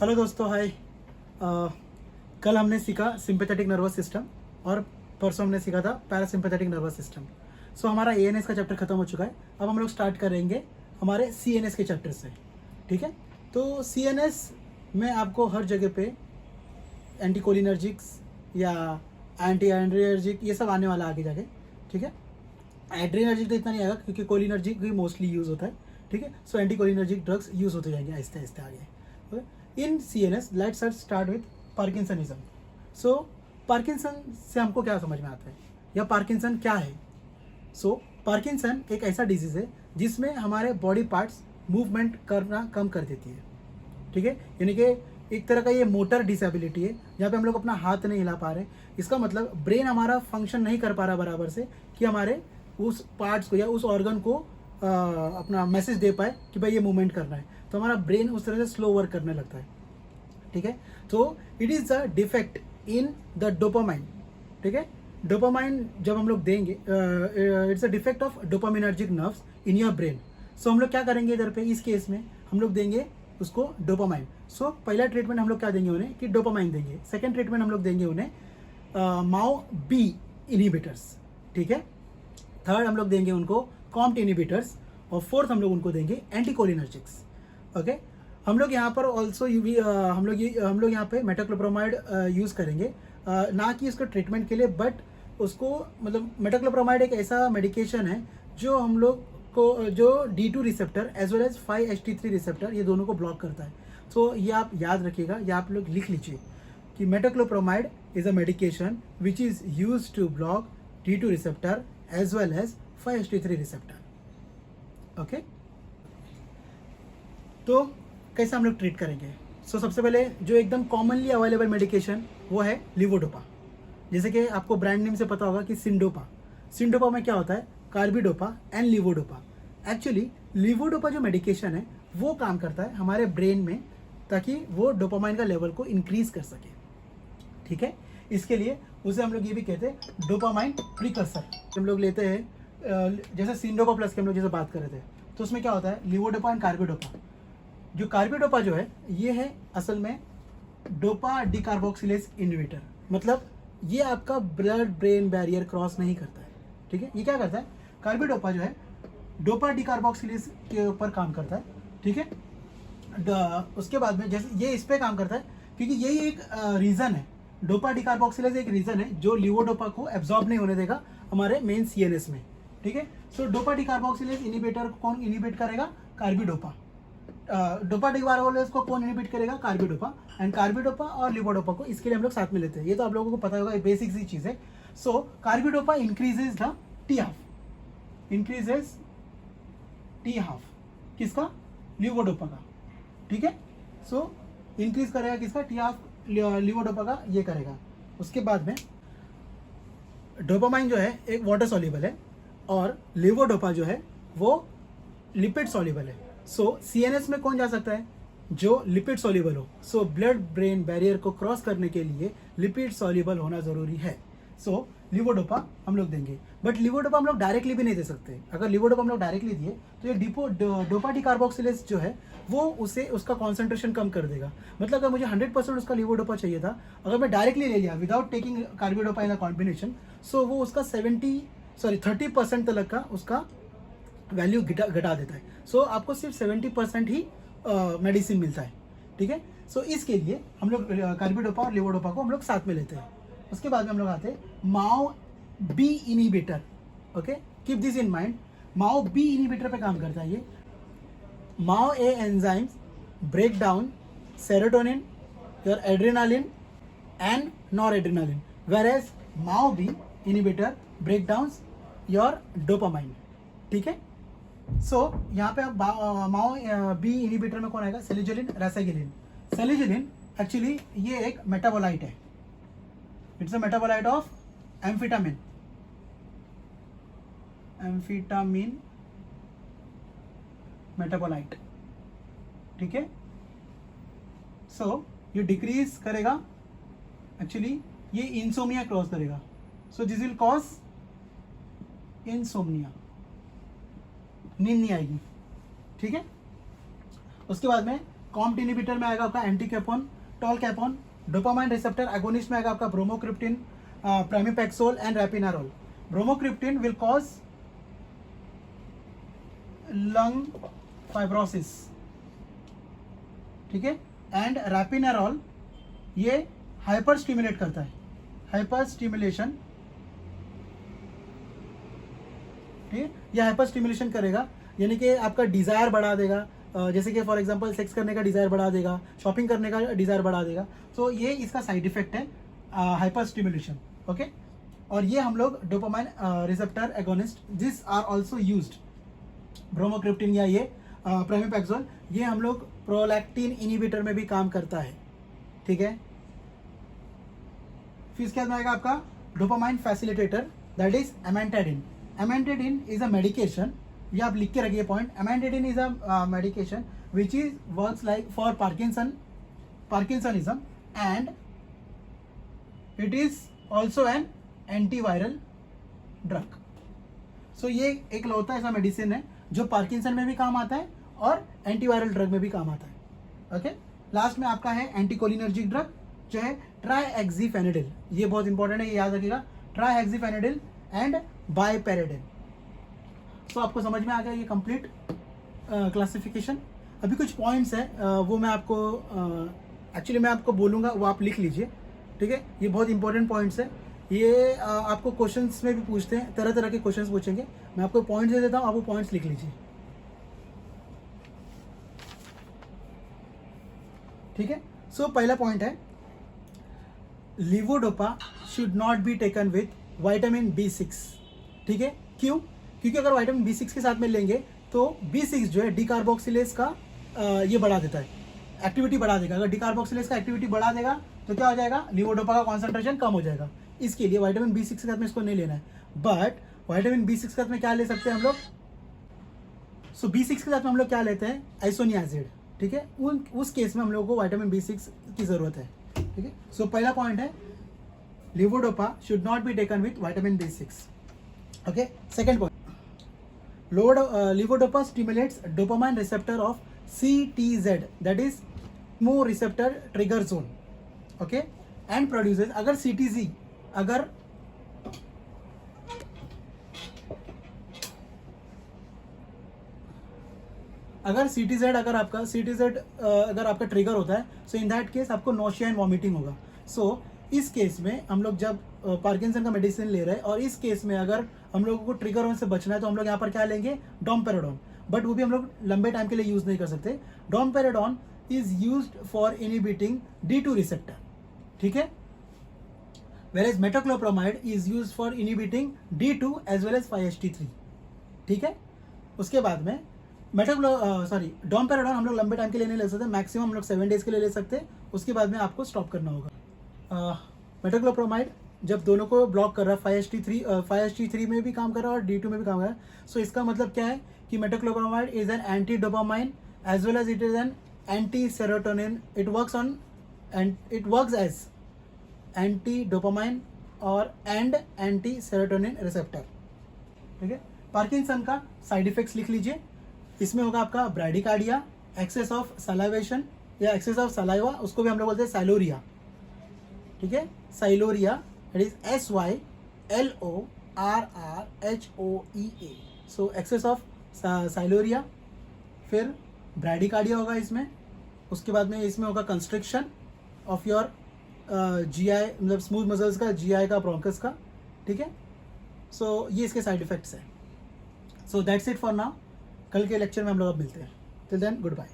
Hello दोस्तों, हाय। कल हमने सीखा सिंपैथेटिक नर्वस सिस्टम और परसों हमने सीखा था पैरासिम्पैथेटिक नर्वस सिस्टम। सो हमारा एएनएस का चैप्टर खत्म हो चुका है। अब हम लोग स्टार्ट करेंगे हमारे सीएनएस के चैप्टर से। ठीक है, तो सीएनएस में आपको हर जगह पे एंटीकोलिनर्जिक्स या एंटी एंड्रिनर्जिक ये सब आने वाला आगे जाके। ठीक है, एड्रिनर्जिक तो इतना नहीं आएगा क्योंकि कोलिनर्जिक भी मोस्टली यूज़ होता है। ठीक है, सो एंटीकोलिनर्जिक ड्रग्स यूज़ होते जाएंगे आहिस्ते आहिस्ते आगे। In CNS let's start with parkinsonism. So Parkinson से हमको क्या समझ में आता है या पार्किंसन क्या है? सो पार्किंसन एक ऐसा डिजीज़ है जिसमें हमारे बॉडी पार्ट्स मूवमेंट करना कम कर देती है। ठीक है, यानी कि एक तरह का ये मोटर डिसेबिलिटी है जहाँ पे हम लोग अपना हाथ नहीं हिला पा रहे। इसका मतलब ब्रेन हमारा फंक्शन नहीं कर पा रहा बराबर से कि हमारे उस पार्ट्स को या उस ऑर्गन को अपना मैसेज दे पाए कि भाई ये मूवमेंट करना है। तो हमारा ब्रेन उस तरह से स्लो वर्क करने लगता है। ठीक है, तो it is a defect in the dopamine. ठीक है, डोपामाइन जब हम लोग देंगे, it's a defect of dopaminergic nerves in your brain. So हम लोग क्या करेंगे इधर पे, इस केस में हम लोग देंगे उसको डोपामाइन। सो पहला ट्रीटमेंट हम लोग क्या देंगे उन्हें कि डोपामाइन देंगे। सेकेंड ट्रीटमेंट हम लोग देंगे उन्हें माओ बी इनहिबिटर्स। ठीक है, थर्ड हम लोग देंगे उनको कॉम्ट इनहिबिटर्स और फोर्थ हम लोग उनको देंगे एंटीकोलिनर्जिक्स। ओके, हम लोग यहाँ पर ऑल्सो हम लोग यहाँ पे मेटाक्लोप्रोमाइड यूज़ करेंगे, ना कि उसको ट्रीटमेंट के लिए, बट उसको मतलब मेटाक्लोप्रोमाइड एक ऐसा मेडिकेशन है जो हम लोग को जो D2 receptor as well as 5-HT3 receptor ये दोनों को ब्लॉक करता है। सो ये आप याद रखिएगा या आप लोग लिख लीजिए कि metoclopramide is a medication which is use to block D2 receptor as well as 5-HT3 receptor. Okay, तो कैसे हम लोग ट्रीट करेंगे? सो सबसे पहले जो एकदम कॉमनली अवेलेबल मेडिकेशन वो है लिवोडोपा। जैसे कि आपको ब्रांड नेम से पता होगा कि सिंडोपा। सिंडोपा में क्या होता है? Carbidopa and levodopa. Actually levodopa जो मेडिकेशन है वो काम करता है हमारे ब्रेन में ताकि वो डोपामाइन का लेवल को इंक्रीज कर सके। ठीक है, इसके लिए उसे हम लोग ये भी कहते हैं डोपामाइन प्रिकर्सर। हम लोग लेते हैं जैसे सिंडोपा प्लस के हम लोग जैसे बात कर रहे थे, तो उसमें क्या होता है? Levodopa and carbidopa. जो कार्बिडोपा जो है ये है असल में डोपा डिकार्बोक्सिलेज इनहिबिटर। मतलब ये आपका ब्लड ब्रेन बैरियर क्रॉस नहीं करता है। ठीक है, ये क्या करता है? कार्बिडोपा जो है डोपा डिकार्बोक्सिलेज के ऊपर काम करता है। ठीक है, उसके बाद में जैसे ये इस पे काम करता है क्योंकि यही एक रीज़न है। डोपा डिकार्बोक्सिलेज एक रीज़न है जो लिवोडोपा को एब्जॉर्ब नहीं होने देगा हमारे मेन सीएनएस में। ठीक है, सो डोपा डिकार्बोक्सिलेज इनहिबिटर को कौन इनहिबिट करेगा? कार्बिडोपा। डोपा डिकार्बोक्सिलेज को कौन इनहिबिट करेगा? कार्बिडोपा। एंड कार्बिडोपा और लिवोडोपा को इसके लिए हम लोग साथ में लेते हैं। ये तो आप लोगों को पता होगा, बेसिक सी चीज़ है। So carbidopa increases the t half, increases t half किसका? लिवोडोपा का। ठीक है, सो इंक्रीज करेगा किसका? टी हाफ लिवोडोपा का ये करेगा। उसके बाद में डोपामाइन जो है एक वाटर सॉल्युबल है और लिवोडोपा जो है वो लिपिड सॉल्युबल है। सो सीएनएस में कौन जा सकता है? जो लिपिड सॉल्युबल हो। सो ब्लड ब्रेन बैरियर को क्रॉस करने के लिए लिपिड सॉल्युबल होना जरूरी है। सो लिवोडोपा हम लोग देंगे, बट लिवोडोपा हम लोग डायरेक्टली भी नहीं दे सकते। अगर लिवोडोपा हम लोग डायरेक्टली दिए तो ये डोपा डिकार्बोक्सिलेज जो है वो उसे उसका कॉन्सेंट्रेशन कम कर देगा। मतलब अगर मुझे 100% उसका लिवोडोपा चाहिए था, अगर मैं डायरेक्टली ले लिया without taking carbidopa in a combination, so वो उसका 30% तक का उसका वैल्यू घटा देता है। सो आपको सिर्फ 70% ही मेडिसिन मिलता है। ठीक है, सो इसके लिए हम लोग कार्बिडोपा और लिवोडोपा को हम लोग साथ में लेते हैं। उसके बाद में हम लोग आते हैं MAO B inhibitor. Okay, keep this in mind, MAO B inhibitor पे काम करता है ये। MAO A enzymes break down serotonin, your adrenaline and noradrenaline, where MAO B inhibitor break down your dopamine. ठीक है, सो यहाँ पे माओ बी इनहिबिटर में कौन आएगा? सेलिजोलिन, रैसागिलिन। सेलिजोलिन एक्चुअली ये एक मेटाबोलाइट है। It's a metabolite of amphetamine. Amphetamine metabolite. ठीक है, सो ये डिक्रीज करेगा, एक्चुअली ये इंसोमिया क्रॉस करेगा। So this will cause insomnia, नींद नहीं आएगी। ठीक है, उसके बाद में कॉम्ट इनिबिटर में आएगा आपका entacapone, tolcapone. Dopamine receptor agonist में आएगा आपका bromocriptine, pramipexole and ropinirole. Bromocriptine will cause lung fibrosis, ठीक है। एंड रैपिनारोल ये हाइपर स्टिमुलेट करता है, हाइपर स्टिमुलेशन, ठीक है। ये हाइपर स्टिमुलेशन करेगा, यानी कि आपका डिज़ायर बढ़ा देगा, जैसे कि फॉर एग्जांपल सेक्स करने का डिज़ायर बढ़ा देगा, शॉपिंग करने का डिज़ायर बढ़ा देगा। तो ये इसका साइड इफेक्ट है हाइपर स्टिमुलेशन, ओके। और ये हम लोग dopamine receptor agonist this are also used, bromocriptine या ये प्रामिपैक्सोल, ये हम लोग प्रोलैक्टिन इनिबिटर में भी काम करता है, ठीक है। फिर इसके बाद आएगा आपका dopamine facilitator, that is amantadine. Amantadine is a medication, ये आप लिख के रखिए point. Amantadine is a medication which is works like for parkinsonism and it is also an antiviral drug. So ये एक लौता ऐसा मेडिसिन है जो पार्किंसन में भी काम आता है और एंटीवायरल ड्रग में भी काम आता है, ओके। लास्ट में आपका है एंटीकोलिनर्जिक ड्रग जो है ट्राइहेक्सिफेनिडिल, ये बहुत इंपॉर्टेंट है, ये याद रखिएगा, ट्राइहेक्सिफेनिडिल एंड बाइपेरिडिन। सो आपको समझ में आ गया ये कंप्लीट क्लासिफिकेशन। अभी कुछ पॉइंट्स हैं वो मैं आपको एक्चुअली मैं आपको बोलूँगा, वो आप लिख लीजिए, ठीक है। ये बहुत इंपॉर्टेंट पॉइंट्स है, ये आपको क्वेश्चंस में भी पूछते हैं, तरह तरह के क्वेश्चंस पूछेंगे। मैं आपको पॉइंट्स दे देता हूँ, आप वो पॉइंट्स लिख लीजिए, ठीक है। सो पहला पॉइंट है levodopa should not be taken with vitamin B6, ठीक है। क्यों? क्योंकि अगर विटामिन B6 के साथ में लेंगे तो B6 जो है डिकार्बोक्सिलेज का ये बढ़ा देता है, एक्टिविटी बढ़ा देगा। अगर डिकार्बोक्सिलेज का एक्टिविटी बढ़ा देगा तो क्या हो जाएगा, लीवोडोपा का कॉन्सेंट्रेशन कम हो जाएगा। इसके लिए विटामिन B6 के साथ में इसको नहीं लेना है। बट विटामिन B6 के साथ में क्या ले सकते हैं हम लोग, सो B6 के साथ में हम लोग क्या लेते हैं, आइसोनियाजिड, ठीक है। उस केस में हम लोग को विटामिन B6 की जरूरत है, ठीक है। सो पहला पॉइंट है levodopa should not be taken with vitamin B6, okay. Second point, levodopa stimulates dopamine receptor of CTZ, that is मो receptor trigger zone, okay, and produces, अगर CTZ अगर CTZ अगर आपका ट्रिगर होता है, सो इन दैट केस आपको nausea and vomiting होगा। So इस केस में हम लोग जब पार्किंसन का मेडिसिन ले रहे हैं और इस केस में अगर हम लोगों को ट्रिगर होने से बचना है तो हम लोग यहाँ पर क्या लेंगे, डोमपेराडोन। बट वो भी हम लोग लंबे टाइम के लिए यूज नहीं कर सकते। Domperidone is used for inhibiting D2 receptor, ठीक है। whereas metoclopramide is used for inhibiting D2 as well as 5-HT3, ठीक है। उसके बाद में डोमपेराडोन हम लोग लंबे टाइम के लिए नहीं ले सकते, मैक्सिमम हम लोग 7 डेज के लिए ले सकते हैं, उसके बाद में आपको स्टॉप करना होगा। मेटोक्लोप्रामाइड जब दोनों को ब्लॉक कर रहा है, 5-HT3 में भी काम कर रहा है और D2 में भी काम कर रहा है। सो इसका मतलब क्या है कि metoclopramide is an anti dopamine as well as it is an anti serotonin, it works as anti dopamine और एंटी सेरोटोनिन रिसेप्टर, ठीक है। पार्किंसन का साइड इफेक्ट्स लिख लीजिए, इसमें होगा आपका ब्रैडिकार्डिया, एक्सेस ऑफ सलाइवेशन या एक्सेस ऑफ सलाइवा, उसको भी हम लोग बोलते हैं साइलोरिया, ठीक है। Sialorrhoea it is SYLORRHOEA, so excess of sialorrhoea. फिर ब्रैडिकार्डिया होगा इसमें, उसके बाद में इसमें होगा कंस्ट्रिक्शन ऑफ योर GI, मतलब स्मूथ मसल्स का, GI का, ब्रोंकस का, ठीक है। सो ये इसके साइड इफेक्ट्स हैं। So that's it for now, कल के लेक्चर में हम लोग अब मिलते हैं। Till then good bye.